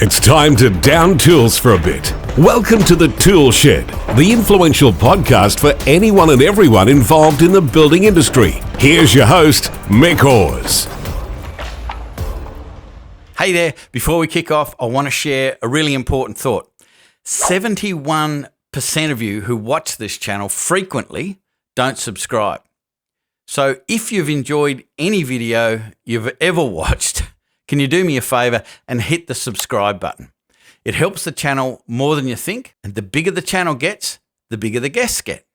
It's time to down tools for a bit. Welcome to the ToolShed, the influential podcast for anyone and everyone involved in the building industry. Here's your host, Mick Hawes. Hey there, before we kick off, I want to share a really important thought. 71% of you who watch this channel frequently don't subscribe. So if you've enjoyed any video you've ever watched, can you do me a favor and hit the subscribe button? It helps the channel more than you think, and the bigger the channel gets, the bigger the guests get.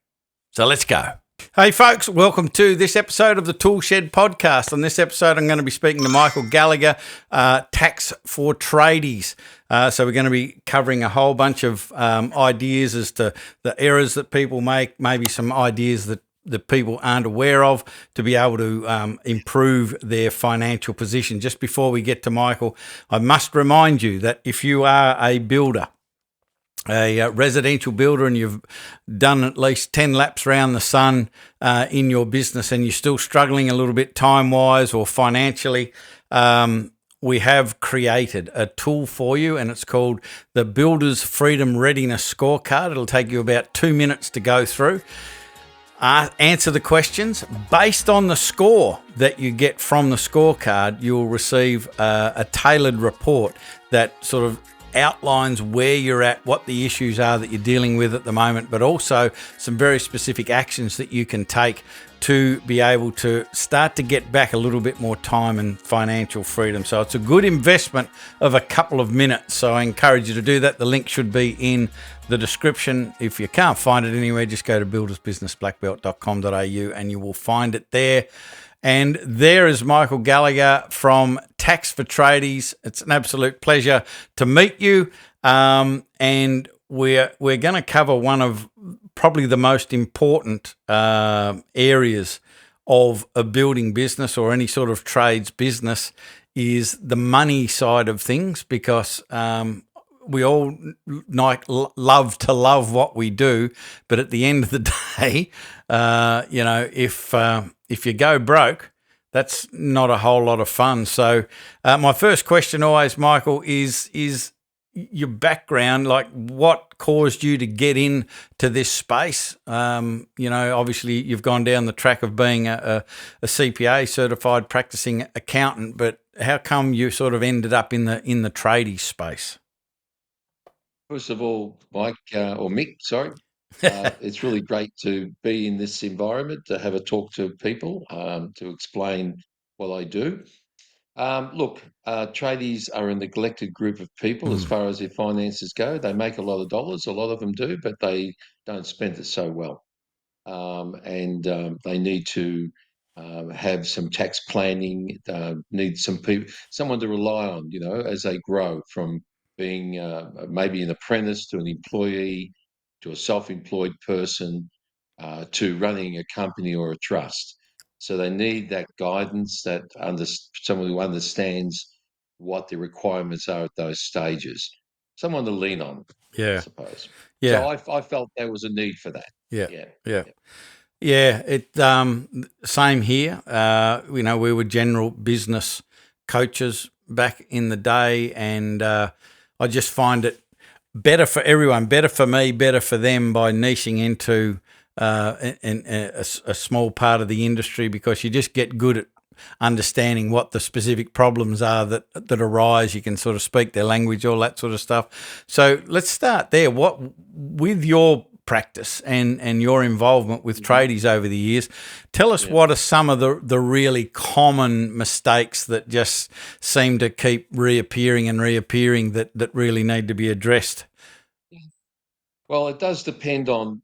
So let's go. Hey folks, welcome to this episode of the ToolShed Podcast. On this episode, I'm going to be speaking to Michael Gallagher, Tax for Tradies. So we're going to be covering a whole bunch of ideas as to the errors that people make, maybe some ideas that people aren't aware of to be able to improve their financial position. Just before we get to Michael, I must remind you that if you are a builder, a residential builder, and you've done at least 10 laps around the sun in your business and you're still struggling a little bit time-wise or financially, we have created a tool for you, and it's called the Builder's Freedom Readiness Scorecard. It'll take you about 2 minutes to go through. Answer the questions. Based on the score that you get from the scorecard, you'll receive a tailored report that sort of outlines where you're at, what the issues are that you're dealing with at the moment, but also some very specific actions that you can take to be able to start to get back a little bit more time and financial freedom. So it's a good investment of a couple of minutes. So I encourage you to do that. The link should be in the description. If you can't find it anywhere, just go to buildersbusinessblackbelt.com.au and you will find it there. And there is Michael Gallagher from Tax for Tradies. It's an absolute pleasure to meet you. And we're going to cover one of probably the most important areas of a building business or any sort of trades business is the money side of things, because we all love to love what we do, but at the end of the day, if you go broke, that's not a whole lot of fun. So my first question always, Michael, is your background, like what caused you to get into this space? Obviously you've gone down the track of being a CPA, certified practicing accountant, but how come you sort of ended up in the tradie space? First of all, Mike, or Mick, sorry, it's really great to be in this environment, to have a talk to people, to explain what I do. Look, tradies are a neglected group of people as far as their finances go. They make a lot of dollars, a lot of them do, but they don't spend it so well. And they need to have some tax planning, need someone to rely on, as they grow from being maybe an apprentice to an employee to a self-employed person to running a company or a trust. So they need that guidance, someone who understands what the requirements are at those stages, someone to lean on, I suppose. Yeah. So I felt there was a need for that. Yeah. It same here. We were general business coaches back in the day, and I just find it better for everyone, better for me, better for them by niching into a small part of the industry, because you just get good at understanding what the specific problems are that arise. You can sort of speak their language, all that sort of stuff. So let's start there. What with your practice and your involvement with tradies over the years, tell us what are some of the really common mistakes that just seem to keep reappearing that really need to be addressed? Well, it does depend on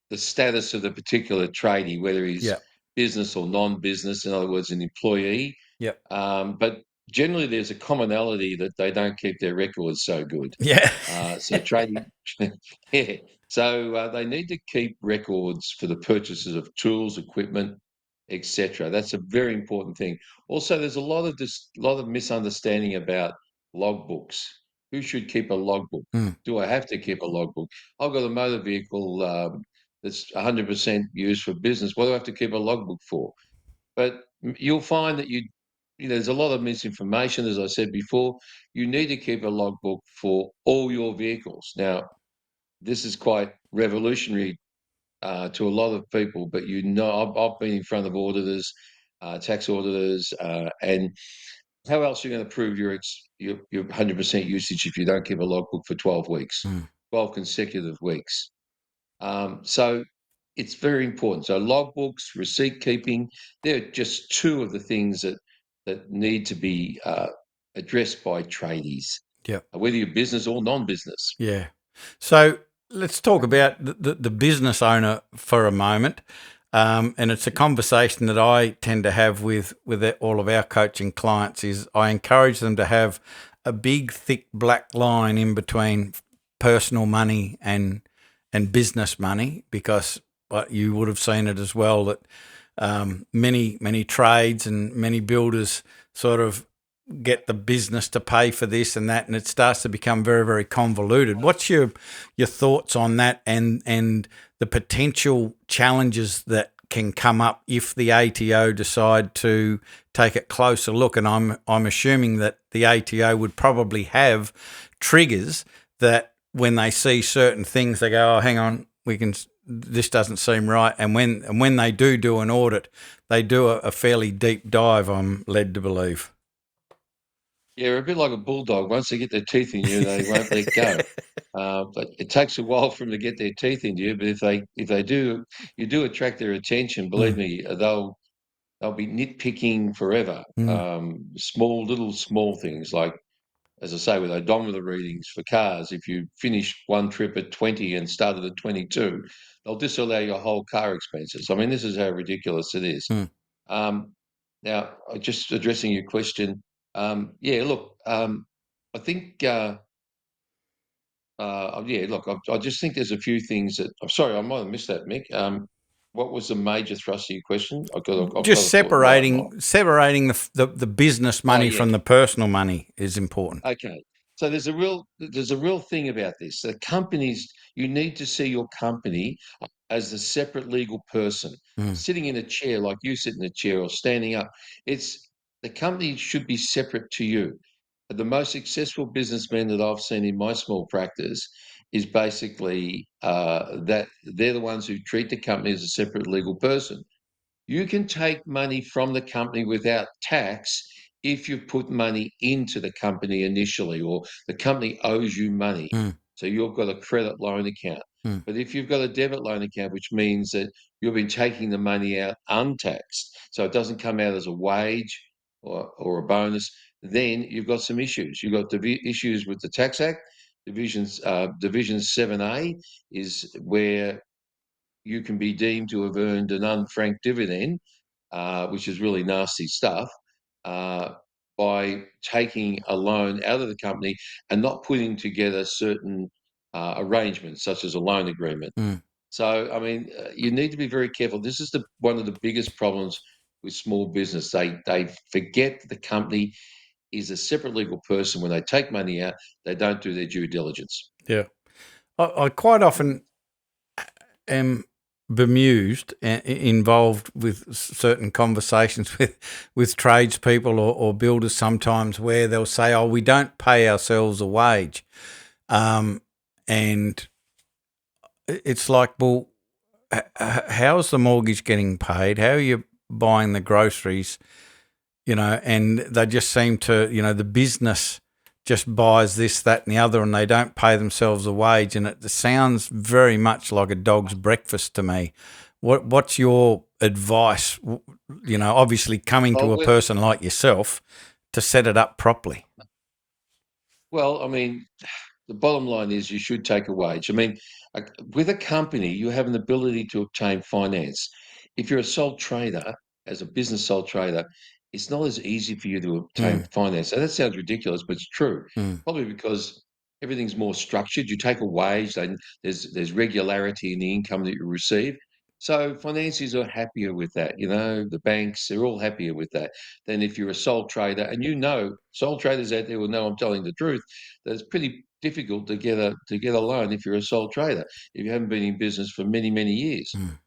the status of the particular tradie, whether he's business or non-business, in other words, an employee. But generally there's a commonality that they don't keep their records so good. So trading, So they need to keep records for the purchases of tools, equipment, etc. That's a very important thing. Also, there's a lot of misunderstanding about logbooks. Who should keep a logbook? Do I have to keep a logbook? I've got a motor vehicle that's 100% used for business. What do I have to keep a logbook for? But you'll find that there's a lot of misinformation, as I said before. You need to keep a logbook for all your vehicles. Now, this is quite revolutionary to a lot of people, but I've been in front of auditors, tax auditors, and how else are you going to prove your 100% usage if you don't keep a logbook for 12 weeks, Mm. 12 consecutive weeks? So it's very important. So logbooks, receipt keeping, they're just two of the things that need to be addressed by tradies, Yep. whether you're business or non-business. Yeah. So let's talk about the business owner for a moment. And it's a conversation that I tend to have with all of our coaching clients is I encourage them to have a big, thick black line in between personal money and business money, because you would have seen it as well that many trades and many builders sort of get the business to pay for this and that, and it starts to become very, very convoluted. What's your thoughts on that and the potential challenges that can come up if the ATO decide to take a closer look? And I'm assuming that the ATO would probably have triggers that when they see certain things, they go, "Oh, hang on, this doesn't seem right." And when they do an audit, they do a fairly deep dive, I'm led to believe. Yeah, a bit like a bulldog. Once they get their teeth in you, they won't let go. But it takes a while for them to get their teeth into you. But if they do, you do attract their attention. Believe Mm, me, they'll be nitpicking forever. mm, Small things like, as I say, with odometer readings for cars. If you finish one trip at 20 and started at 22, they'll disallow your whole car expenses. I mean, this is how ridiculous it is. mm. Um, Now, just addressing your question, yeah, look, I think, yeah, look, I just think there's a few things that. I'm sorry, I might have missed that, Mick. What was the major thrust of your question? I've got Just a thought in my mind. separating the business Oh, money yeah. from the personal money is important. Okay. So there's a real thing about this. The companies, you need to see your company as a separate legal person, Mm, sitting in a chair like you sit in a chair or standing up. It's the company should be separate to you. The most successful businessmen that I've seen in my small practice is basically that they're the ones who treat the company as a separate legal person. You can take money from the company without tax if you've put money into the company initially, or the company owes you money. mm, So you've got a credit loan account. mm, But if you've got a debit loan account, which means that you've been taking the money out untaxed, so it doesn't come out as a wage or a bonus, then you've got some issues. You've got issues with the Tax Act. Division 7A is where you can be deemed to have earned an unfranked dividend, which is really nasty stuff, uh, by taking a loan out of the company and not putting together certain arrangements, such as a loan agreement. mm. So, I mean, you need to be very careful. This is one of the biggest problems with small business. They forget the company is a separate legal person. When they take money out, they don't do their due diligence. Yeah. I quite often am bemused and involved with certain conversations with tradespeople or builders sometimes where they'll say, "Oh, we don't pay ourselves a wage," and it's like, well, how's the mortgage getting paid? How are you buying the groceries? And they just seem to, the business just buys this, that, and the other, and they don't pay themselves a wage. And it sounds very much like a dog's breakfast to me. What's your advice? Obviously coming Oh, to a person like yourself to set it up properly. well, I mean, the bottom line is you should take a wage. I mean, uh, with a company, you have an ability to obtain finance. If you're a sole trader, as a business sole trader, it's not as easy for you to obtain Mm, finance. And that sounds ridiculous, but it's true. mm, Probably because everything's more structured. You take a wage, then there's regularity in the income that you receive. So financiers are happier with that. The banks, they're all happier with that than if you're a sole trader. And sole traders out there will know I'm telling the truth, that it's pretty difficult to get a loan if you're a sole trader, if you haven't been in business for many, many years. mm,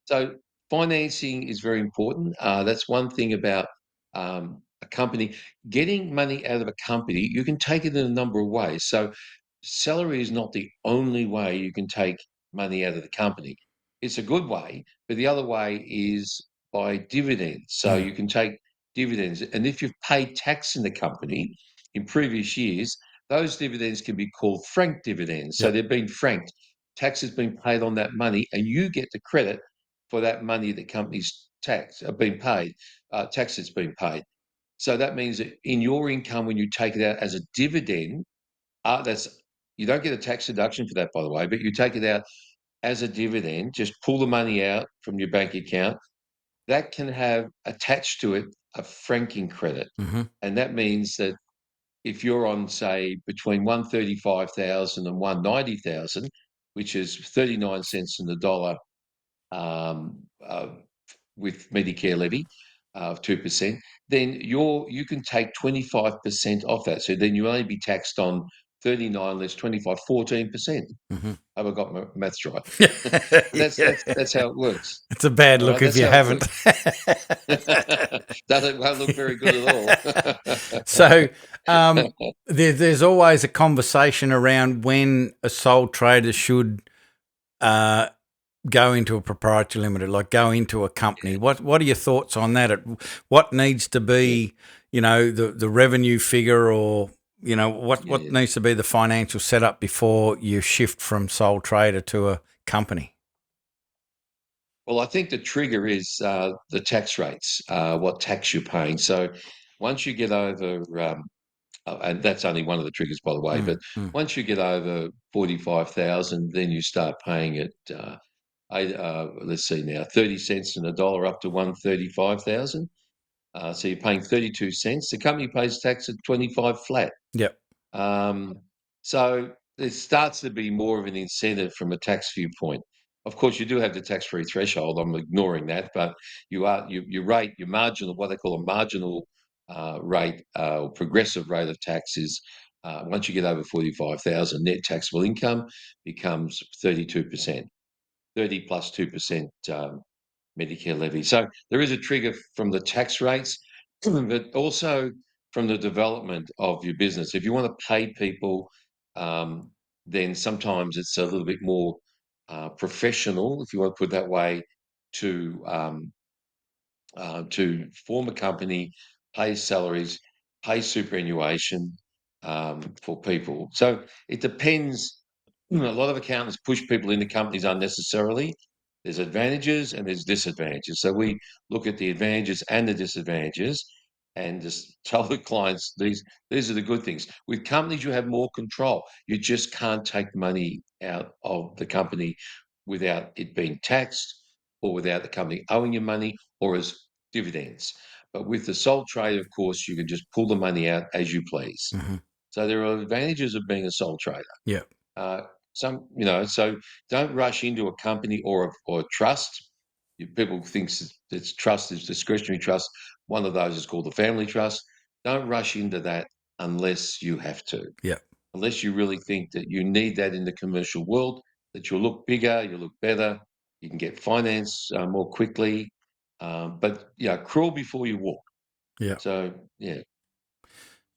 So financing is very important. That's one thing about a company, getting money out of a company, you can take it in a number of ways. So salary is not the only way you can take money out of the company. It's a good way, but the other way is by dividends. So you can take dividends. And if you've paid tax in the company in previous years, those dividends can be called franked dividends. So Yep. they've been franked. Tax has been paid on that money, and you get the credit for that money the company's tax been paid, tax that's been paid. So that means that in your income, when you take it out as a dividend, that's you don't get a tax deduction for that, by the way, but you take it out as a dividend. Just pull the money out from your bank account. That can have attached to it a franking credit, and that means that if you're on, say, between 135,000 and 190,000, which is 39 cents in the dollar um, uh, with Medicare levy of 2%, then you can take 25% off that. So then you only be taxed on 39 less 25, 14%. Have I got my maths right? That's how it works. It's a bad All look right, if that's you how it haven't. works. Doesn't won't look very good at all. So there's always a conversation around when a sole trader should go into a proprietary limited, like go into a company. What are your thoughts on that? What needs to be, the revenue figure, or what needs to be the financial setup before you shift from sole trader to a company? Well, I think the trigger is the tax rates, what tax you're paying. So once you get over, and that's only one of the triggers, by the way, but once you get over 45,000, then you start paying it. Let's see now, 30 cents in a dollar up to 135,000. So you're paying 32 cents. The company pays tax at 25 flat. Yep. Um, so it starts to be more of an incentive from a tax viewpoint. Of course, you do have the tax-free threshold. I'm ignoring that, but your rate, your marginal, what they call a marginal rate or progressive rate of tax is once you get over 45,000, net taxable income becomes 32%, 30 plus 2% Medicare levy. So there is a trigger from the tax rates, but also from the development of your business. If you want to pay people, then sometimes it's a little bit more professional, if you want to put it that way, to form a company, pay salaries, pay superannuation for people. So it depends. A lot of accountants push people into companies unnecessarily. There's advantages and there's disadvantages. So we look at the advantages and the disadvantages and just tell the clients these are the good things. With companies, you have more control. You just can't take money out of the company without it being taxed or without the company owing you money or as dividends. But with the sole trader, of course, you can just pull the money out as you please. So there are advantages of being a sole trader. Yeah. Uh, so don't rush into a company or a trust. People think that trust is discretionary trust. One of those is called the family trust. Don't rush into that unless you have to. Yeah. Unless you really think that you need that in the commercial world, that you'll look bigger, you'll look better, you can get finance more quickly. But crawl before you walk. Yeah. So yeah.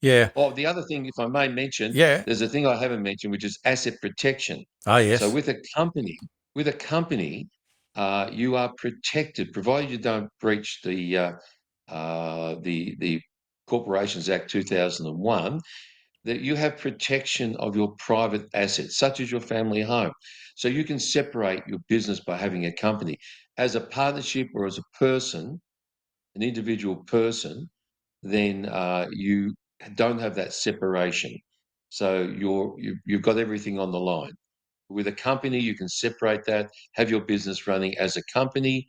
Yeah. Oh, the other thing, if I may mention, Yeah. there's a thing I haven't mentioned, which is asset protection. Oh, So yes. with a company, you are protected, provided you don't breach the Corporations Act 2001, that you have protection of your private assets, such as your family home. So you can separate your business by having a company. As a partnership or as a person, an individual person, then you don't have that separation. So you've got everything on the line. With a company, you can separate that, have your business running as a company,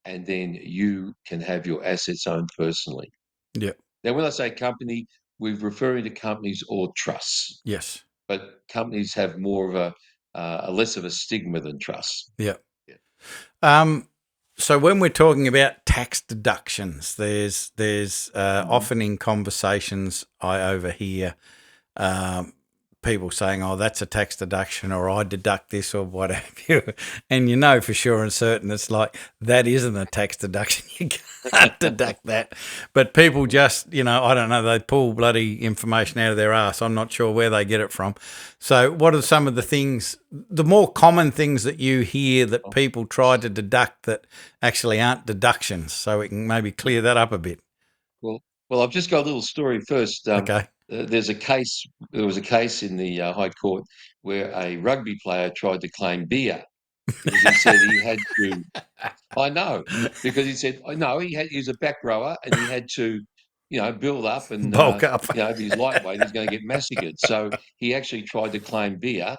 and then you can have your assets owned personally. Yeah. Now, when I say company, we're referring to companies or trusts, Yes. but companies have more of a less of a stigma than trusts. Yeah. Yeah. So when we're talking about tax deductions, there's often in conversations I overhear people saying, "Oh, that's a tax deduction," or "I deduct this," or what have you. And you know for sure and certain it's like, that isn't a tax deduction. You can't deduct that. But people just, I don't know, they pull bloody information out of their ass. I'm not sure where they get it from. So what are some of the things, the more common things that you hear that people try to deduct that actually aren't deductions, so we can maybe clear that up a bit? Well, I've just got a little story first. Okay. There was a case in the High Court where a rugby player tried to claim beer because he said he had to. I know, because he said, I know, he was a back rower and he had to, build up and, Bulk up. if he's lightweight, he's going to get massacred. So he actually tried to claim beer.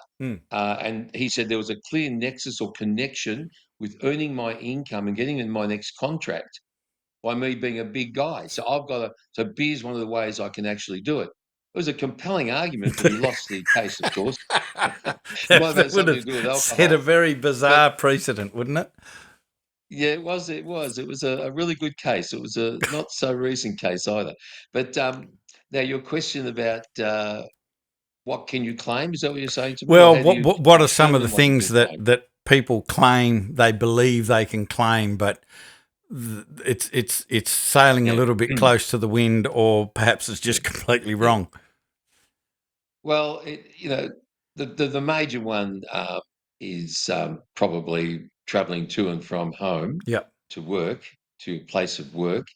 And he said there was a clear nexus or connection with earning my income and getting in my next contract by me being a big guy. So so beer's one of the ways I can actually do it. It was a compelling argument, but he lost the case, of course. It might have had That would something to do with have set alcohol. a very bizarre precedent, wouldn't it? Yeah, it was. It was. It was a really good case. It was a not so recent case either. But now your question about what can you claim? Is that what you're saying to me, or Well, how do you what are some of the determine what you things can that claim? people claim they believe they can claim, but it's sailing a Yeah. little bit close to the wind, or perhaps it's just completely Yeah. wrong. Well, the major one is probably travelling to and from home Yep. to work, to place of work.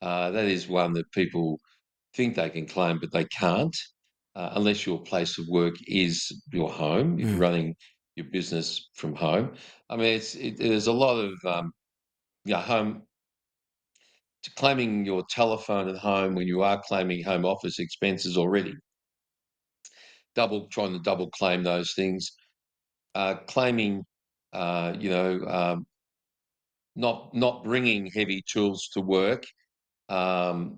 That is one that people think they can claim, but they can't unless your place of work is your home. If you're running your business from home, I mean, there's a lot of home claiming your telephone at home when you are claiming home office expenses already. Trying to double claim those things. Claiming, uh, you know, um, not bringing heavy tools to work, um,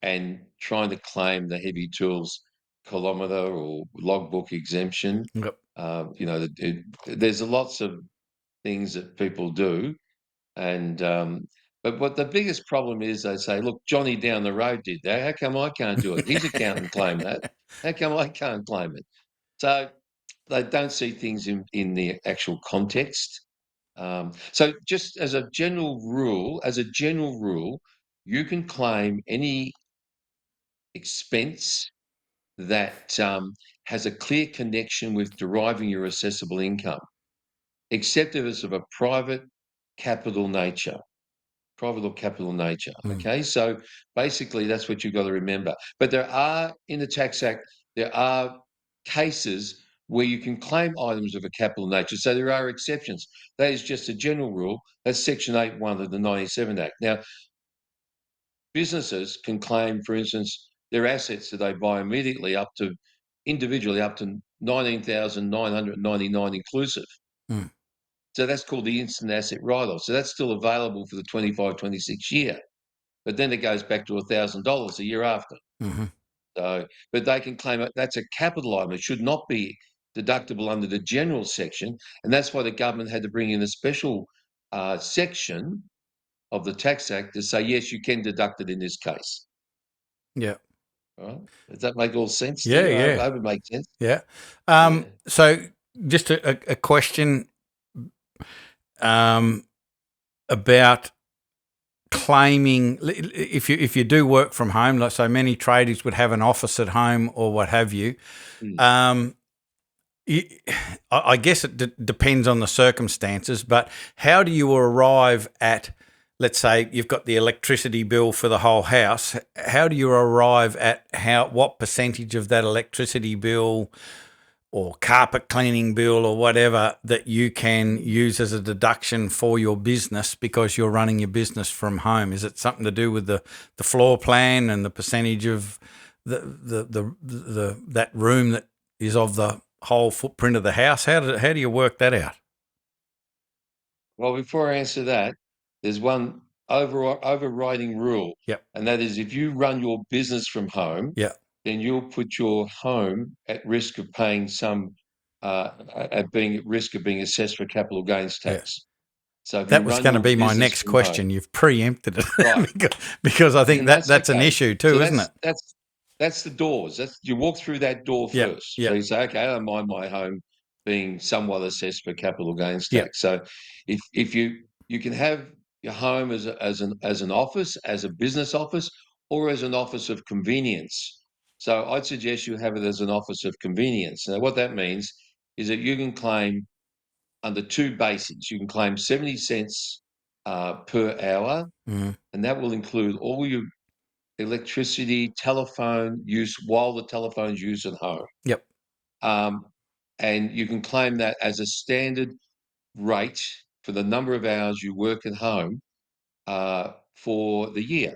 and trying to claim the heavy tools kilometre or logbook exemption. Yep. There's lots of things that people do, and but what the biggest problem is, they say, look, Johnny down the road did that. How come I can't do it? His accountant claimed that. How come I can't claim it? So they don't see things in the actual context. So just as a general rule, you can claim any expense that has a clear connection with deriving your assessable income, except if it's of a capital nature. Private or capital nature. Okay, so basically that's what you've got to remember. But in the Tax Act, there are cases where you can claim items of a capital nature. So there are exceptions. That is just a general rule. That's Section 8(1) of the 97 Act. Now, businesses can claim, for instance, their assets that they buy individually up to 19,999 inclusive. So that's called the instant asset write-off. So that's still available for the 25-26 year. But then it goes back to $1,000 a year after. So, but they can claim it. That's a capital item. It should not be deductible under the general section, and that's why the government had to bring in a special section of the Tax Act to say yes, you can deduct it in this case. Yeah. All right? Does that make all sense to Yeah. you? Yeah. I hope it makes sense. Yeah. Yeah. So just a question about claiming, if you do work from home, like so many tradies would have an office at home or what have you. I guess it depends on the circumstances, but how do you arrive at, let's say you've got the electricity bill for the whole house, how do you arrive at what percentage of that electricity bill or carpet cleaning bill or whatever that you can use as a deduction for your business because you're running your business from home? Is it something to do with the floor plan and the percentage of that room that is of the whole footprint of the house? How do you work that out? Well, before I answer that, there's one overriding rule, Yep. and that is if you run your business from home, Yep. then you'll put your home at risk of paying being at risk of being assessed for capital gains Yeah. tax. So if you That was run going to your be my business next from question. home, You've preempted it, right? because I think And that's that's an okay. issue So too, isn't it? That's the doors. You walk through that door Yep. first. So Yep. you say, okay, I don't mind my home being somewhat assessed for capital gains Yep. tax. So if you can have your home as an office, as a business office, or as an office of convenience. So I'd suggest you have it as an office of convenience. Now, what that means is that you can claim under two bases. You can claim 70 cents per hour, Mm. and that will include all your electricity, telephone use while the telephone's used at home. Yep. Um, and you can claim that as a standard rate for the number of hours you work at home for the year.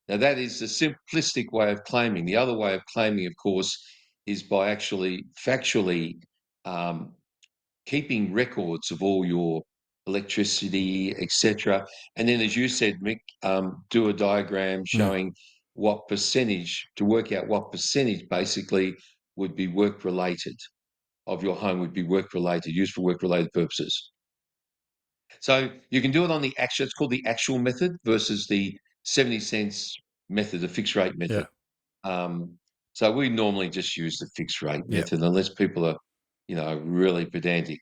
Now, that is the simplistic way of claiming. The other way of claiming, of course, is by actually factually um, keeping records of all your electricity, etc. And then, as you said, Mick, do a diagram Mm. showing what percentage to work out what percentage basically would be work related of your home would be work related, used for work related purposes. So you can do it on the actual, it's called the actual method versus the 70 cents method, the fixed rate Yeah. method. Um, so we normally just use the fixed rate Yep. method unless people are, really pedantic.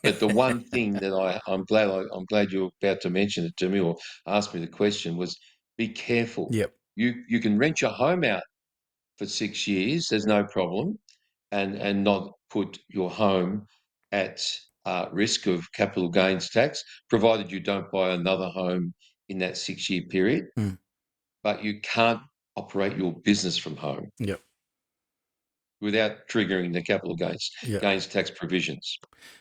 But the one thing that I'm glad you're about to mention it to me or ask me the question was be careful. Yep. You can rent your home out for 6 years. There's no problem, and not put your home at risk of capital gains tax, provided you don't buy another home in that 6 year period. Mm. But you can't operate your business from home Yep. without triggering the capital Yep. gains tax provisions.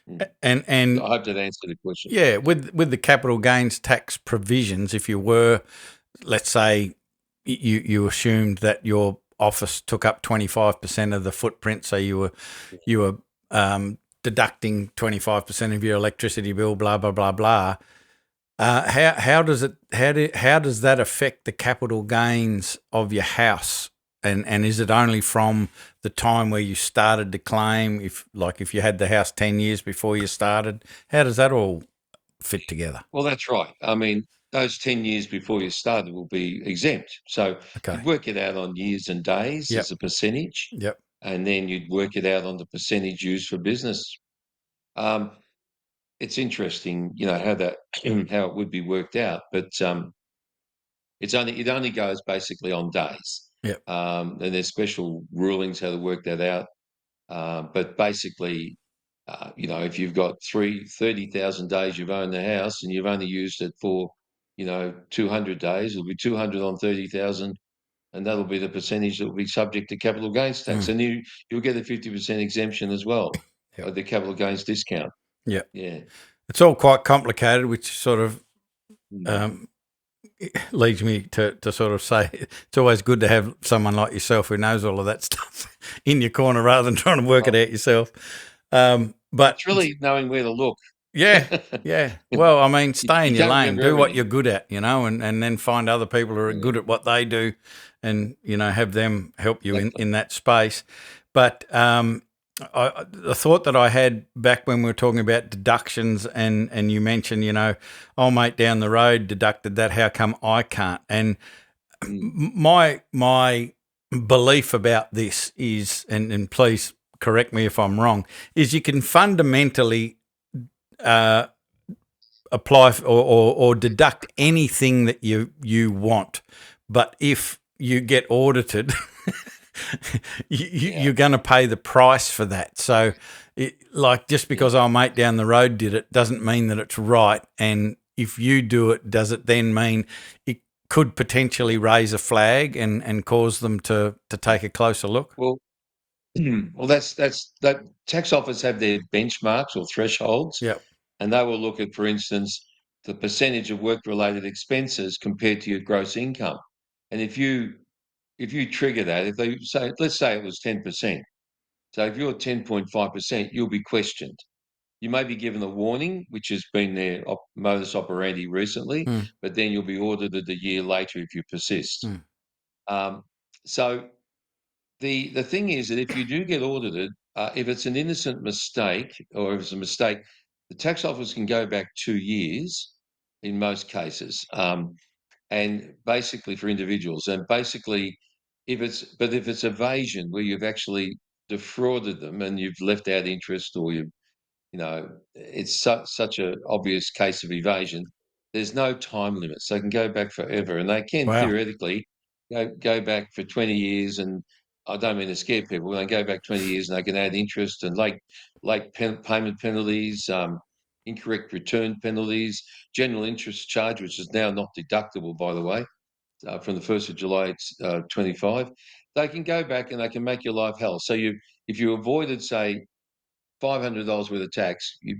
Mm. And I hope that answered the question. yeah, with the capital gains tax provisions, if you were, let's say, you assumed that your office took up 25% of the footprint, so you were deducting 25% of your electricity bill, blah blah blah blah. How does that affect the capital gains of your house? And is it only from the time where you started to claim? If you had the house 10 years before you started, how does that all fit together? Well, that's right. I mean, those 10 years before you started will be exempt. So Okay. you'd work it out on years and days Yep. as a percentage, Yep. and then you'd work it out on the percentage used for business. Um, it's interesting, how that how it would be worked out, but it only goes basically on days. Yep. And there's special rulings how to work that out. But basically, if you've got 30,000 days you've owned the house and you've only used it for, 200 days, it'll be 200 on 30,000, and that'll be the percentage that will be subject to capital gains tax. Mm. And you'll get a 50% exemption as well, Yep. of the capital gains discount. Yep. Yeah. It's all quite complicated, which sort of Mm. leads me to sort of say it's always good to have someone like yourself who knows all of that stuff in your corner rather than trying to work it out yourself. But It's really knowing where to look. yeah, yeah. Well, I mean, stay in You your can't lane, remember do what everything. you're good at, and then find other people who are good at what they do, and have them help you Exactly. in that space. But the thought that I had back when we were talking about deductions, and you mentioned, oh mate, down the road deducted that. How come I can't? And my belief about this is, and please correct me if I'm wrong, is you can fundamentally apply or deduct anything that you want, but if you get audited, you're going to pay the price for that. So, just because our mate down the road did it doesn't mean that it's right. And if you do it, does it then mean it could potentially raise a flag and cause them to take a closer look? Well, well, that's that tax office have their benchmarks or thresholds, Yep. and they will look at, for instance, the percentage of work-related expenses compared to your gross income. And if you trigger that, if they say, let's say it was 10%, so if you're 10.5%, you'll be questioned. You may be given a warning, which has been their modus operandi recently, Mm. but then you'll be audited a year later if you persist. Mm. Um, so the thing is that if you do get audited, if it's an innocent mistake or if it's a mistake, the tax office can go back 2 years in most cases, and basically for individuals, and basically if it's evasion where you've actually defrauded them and you've left out interest, or it's such a obvious case of evasion. There's no time limit, so they can go back forever, and they can Wow. theoretically go back for 20 years. And I don't mean to scare people. They go back 20 years, and they can add interest and payment penalties, incorrect return penalties, general interest charge, which is now not deductible, by the way, from the 1st of July 25. They can go back and they can make your life hell. So if you avoided, say, $500 worth of tax, you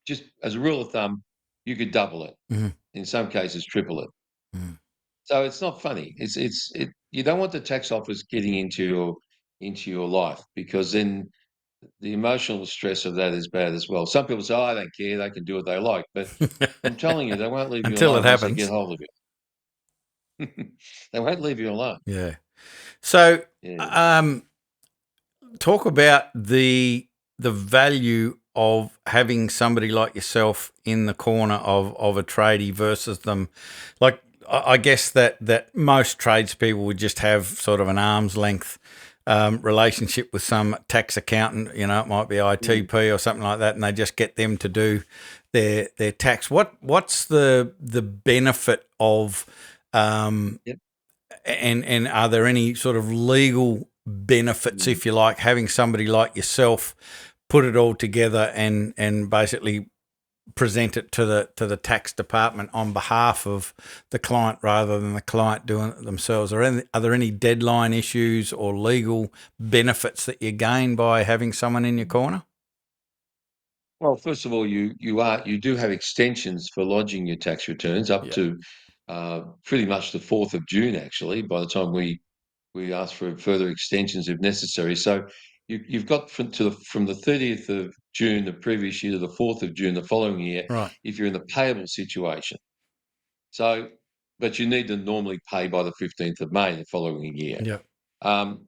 just, as a rule of thumb, you could double it. Mhm. In some cases, triple it. Mm. So it's not funny. You don't want the tax office getting into your life, because then the emotional stress of that is bad as well. Some people say, "Oh, I don't care. They can do what they like," but I'm telling you, they won't leave you Until it alone once they get happens. hold of you. They won't leave you alone. Yeah. So, Yeah. um, talk about the value of having somebody like yourself in the corner of a tradie versus them. Like, I guess that most tradespeople would just have sort of an arm's length relationship with some tax accountant. It might be ITP or something like that, and they just get them to do their tax. What's the benefit of Yep. and are there any sort of legal benefits, Mm. if you like, having somebody like yourself put it all together and basically present it to the tax department on behalf of the client rather than the client doing it themselves? Are there any deadline issues or legal benefits that you gain by having someone in your corner? Well, first of all, you do have extensions for lodging your tax returns up Yeah. to pretty much the 4th of June. Actually, by the time we ask for further extensions if necessary. So you've got from the 30th of June the previous year to the 4th of June the following year, Right. if you're in the payable situation. So, but you need to normally pay by the 15th of May the following year. Yeah. Um,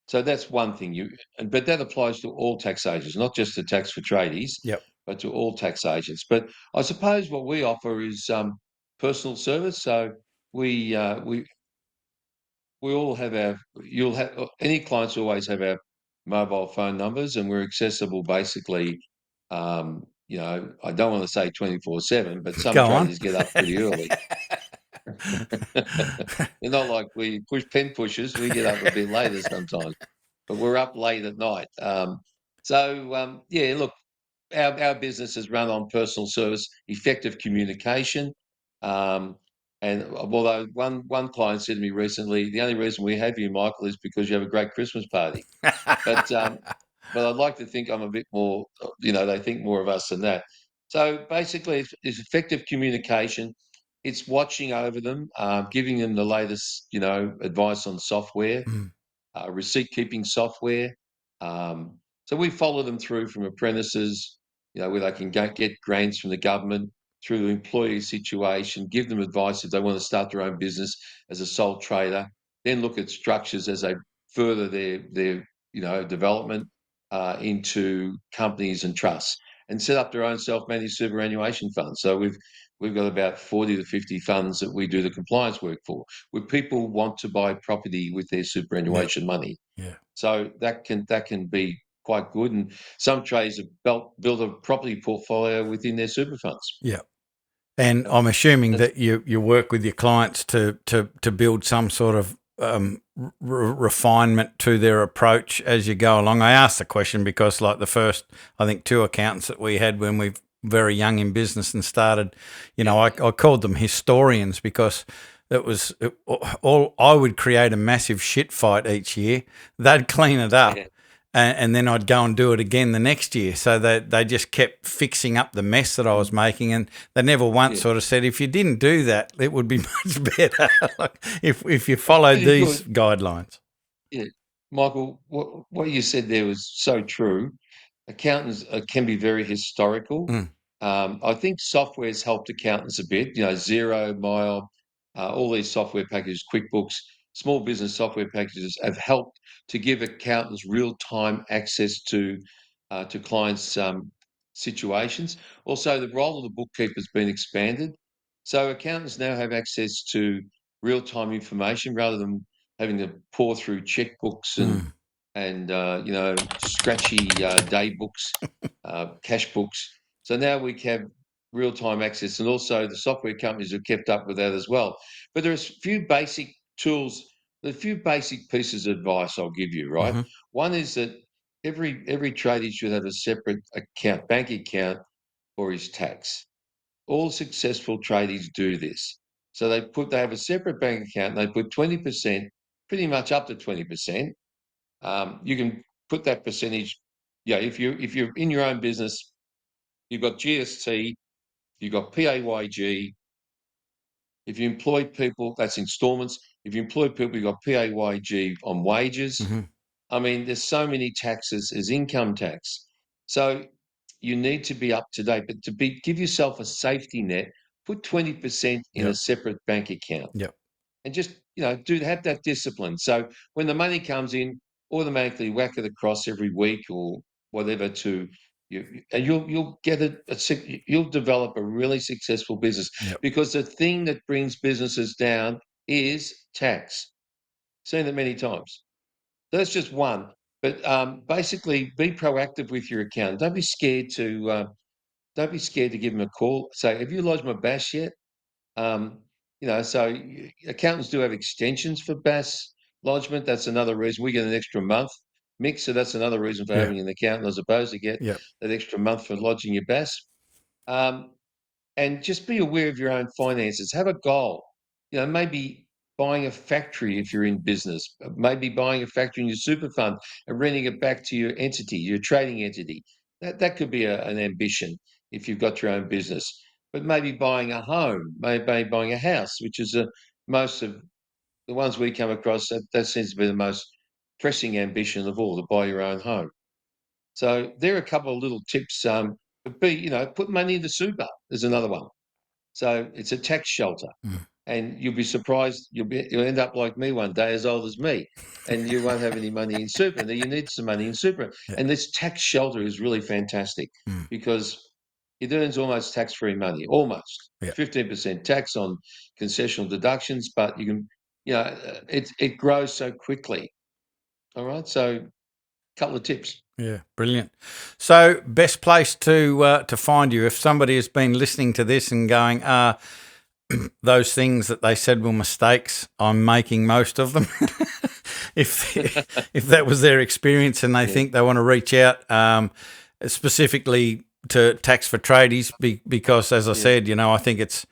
so that's one thing. But that applies to all tax agents, not just the tax for tradies, Yep. but to all tax agents. But I suppose what we offer is personal service. So we uh, we we all have you'll have any clients always have our mobile phone numbers, and we're accessible basically. I don't want to say 24/7, but some Go on. tradies get up pretty early. They're not like we pen pushers. We get up a bit later sometimes, but we're up late at night. Yeah, look, our business is run on personal service, effective communication. Um, and although one client said to me recently, the only reason we have you, Michael, is because you have a great Christmas party. But but I'd like to think I'm a bit more, they think more of us than that. So basically, it's effective communication. It's watching over them, giving them the latest, advice on software, Mm. receipt keeping software. Um, so we follow them through from apprentices, where they can get grants from the government, through the employee situation, give them advice if they want to start their own business as a sole trader, then look at structures as they further their development into companies and trusts, and set up their own self-managed superannuation funds. So we've got about 40 to 50 funds that we do the compliance work for, where people want to buy property with their Yeah. superannuation money. Yeah. So that can be quite good. And some traders have built a property portfolio within their super funds. Yeah. And Yep. I'm assuming That's that you work with your clients to build some sort of refinement to their approach as you go along. I asked the question because, like, the first, I think, two accountants that we had when we were very young in business and started, I called them historians because all I would create a massive shit fight each year. They'd clean it up, yeah, and then I'd go and do it again the next year. So they just kept fixing up the mess that I was making, and they never once yeah. sort of said, if you didn't do that, it would be much better. Like, if you followed Pretty these good. guidelines. Yeah, Michael, what you said there was so true. Accountants can be very historical. Mm. I think software's helped accountants a bit. Zero, Mile, all these software packages, QuickBooks, small business software packages have helped to give accountants real-time access to clients' situations. Also, the role of the bookkeeper has been expanded, so accountants now have access to real-time information rather than having to pour through checkbooks and scratchy day books, cash books. So now we have real-time access, and also the software companies have kept up with that as well. But there's a few basic tools, a few basic pieces of advice I'll give you, right? Mm-hmm. One is that every tradie should have a separate bank account for his tax. All successful tradies do this. So they have a separate bank account and they put 20%, pretty much up to 20%. You can put that percentage. Yeah, if you're in your own business, you've got GST, you've got PAYG. If you employ people, that's installments. If you employ people, you've got PAYG on wages. Mm-hmm. I mean, there's so many taxes as income tax. So you need to be up to date, but give yourself a safety net, put 20% in a Yep. separate bank account Yep. and just, have that discipline. So when the money comes in, automatically whack it across every week or whatever to you, and you'll get you'll develop a really successful business, Yep. because the thing that brings businesses down is tax. Seen it many times. That's just one. But basically, be proactive with your account. Don't be scared to give them a call. Say, have you lodged my BAS yet? Accountants do have extensions for BAS lodgement. That's another reason we get an extra month. So that's another reason for Yeah. having an accountant as opposed to get Yep. that extra month for lodging your BAS. Um, and just be aware of your own finances. Have a goal. Maybe buying a factory if you're in business, maybe buying a factory in your super fund and renting it back to your entity, your trading entity. That could be an ambition if you've got your own business. But maybe buying a home, maybe buying a house, which is most of the ones we come across. That seems to be the most pressing ambition of all, to buy your own home. So there are a couple of little tips. Put money into super is another one. So it's a tax shelter, Mm. and you'll be surprised. You'll end up like me one day, as old as me, and you won't have any money in super. Now you need some money in super, Yeah. and this tax shelter is really fantastic Mm. because it earns almost tax-free money, almost Yeah. 15% tax on concessional deductions, but you can, it grows so quickly. All right, so a couple of tips. Yeah, brilliant. So, best place to find you if somebody has been listening to this and going, those things that they said were mistakes, I'm making most of them. if if that was their experience and they think they want to reach out, specifically to Tax for Tradies, because as I said, I think it's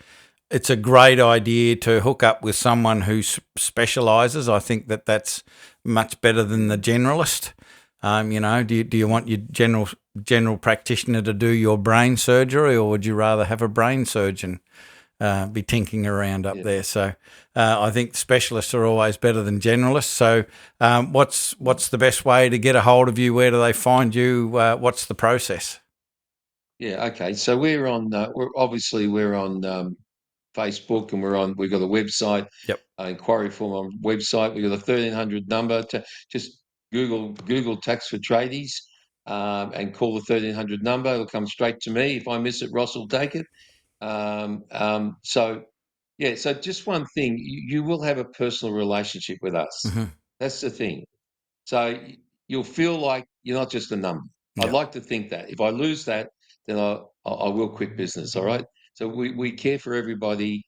a great idea to hook up with someone who specialises. I think that's much better than the generalist. Do you want your general practitioner to do your brain surgery, or would you rather have a brain surgeon be tinking around up there? So I think specialists are always better than generalists. So what's the best way to get a hold of you? Where do they find you? What's the process? Yeah, okay. So we're on. We're on Facebook, and we've got a website, Yep. inquiry form on website. We've got a 1300 number to just Google Tax for Tradies, and call the 1300 number. It'll come straight to me. If I miss it, Ross will take it. So just one thing, you will have a personal relationship with us. Mm-hmm. That's the thing. So you'll feel like you're not just a number. I'd Yep. like to think that. If I lose that, then I will quit business. All right. So we care for everybody,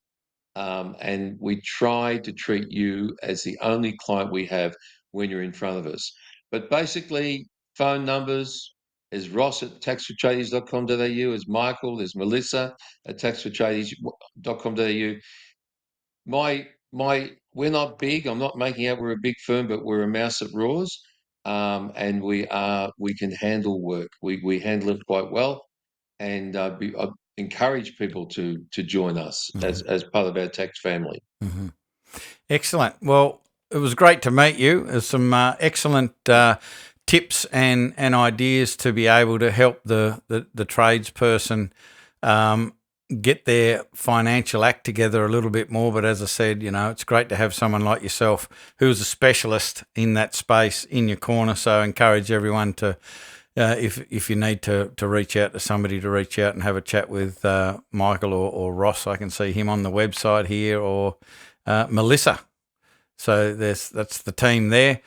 and we try to treat you as the only client we have when you're in front of us. But basically, phone numbers is Ross at taxfortradies.com.au, is Michael, there's Melissa at taxfortradies.com.au. We're not big. I'm not making out we're a big firm, but we're a mouse at roars, and we can handle work. We handle it quite well, and I encourage people to join us as part of our tax family. Mm-hmm. Excellent. Well, it was great to meet you. There's some excellent tips and ideas to be able to help the tradesperson get their financial act together a little bit more. But as I said, it's great to have someone like yourself who's a specialist in that space in your corner. So I encourage everyone to, if you need to reach out to somebody, to reach out and have a chat with Michael or Ross. I can see him on the website here, or Melissa. So that's the team there.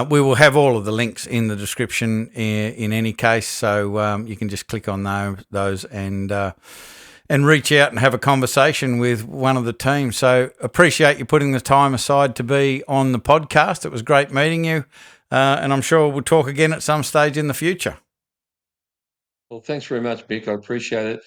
We will have all of the links in the description in any case, so you can just click on those and reach out and have a conversation with one of the team. So appreciate you putting the time aside to be on the podcast. It was great meeting you, and I'm sure we'll talk again at some stage in the future. Well, thanks very much, Mick. I appreciate it.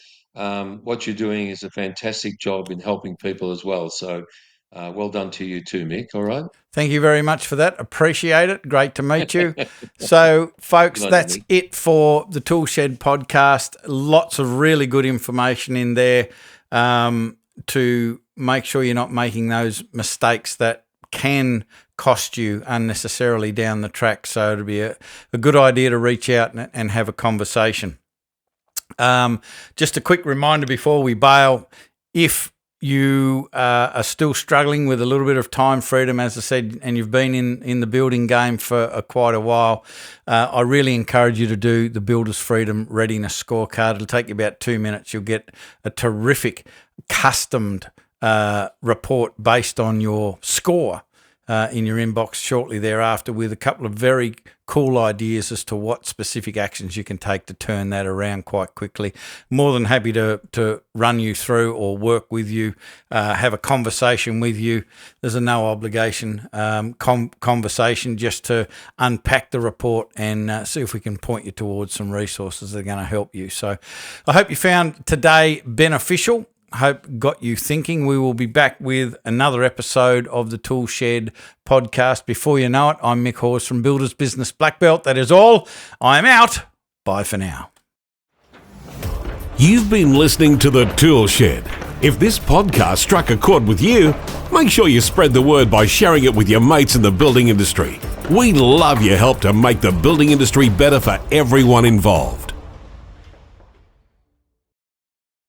What you're doing is a fantastic job in helping people as well. So well done to you too, Mick. All right. Thank you very much for that. Appreciate it. Great to meet you. So, folks, that's it for the ToolShed podcast. Lots of really good information in there to make sure you're not making those mistakes that can cost you unnecessarily down the track. So it'll be a good idea to reach out and have a conversation. Just a quick reminder before we bail, if you are still struggling with a little bit of time freedom, as I said, and you've been in the building game for quite a while, I really encourage you to do the Builders Freedom Readiness Scorecard. It'll take you about 2 minutes. You'll get a terrific customed report based on your score in your inbox shortly thereafter, with a couple of very cool ideas as to what specific actions you can take to turn that around quite quickly. More than happy to run you through or work with you, have a conversation with you. There's a no obligation conversation just to unpack the report and see if we can point you towards some resources that are going to help you. So I hope you found today beneficial. Hope got you thinking. We will be back with another episode of the ToolShed podcast. Before you know it, I'm Mick Hawes from Builders Business Black Belt. That is all. I'm out. Bye for now. You've been listening to the ToolShed. If this podcast struck a chord with you, make sure you spread the word by sharing it with your mates in the building industry. We love your help to make the building industry better for everyone involved.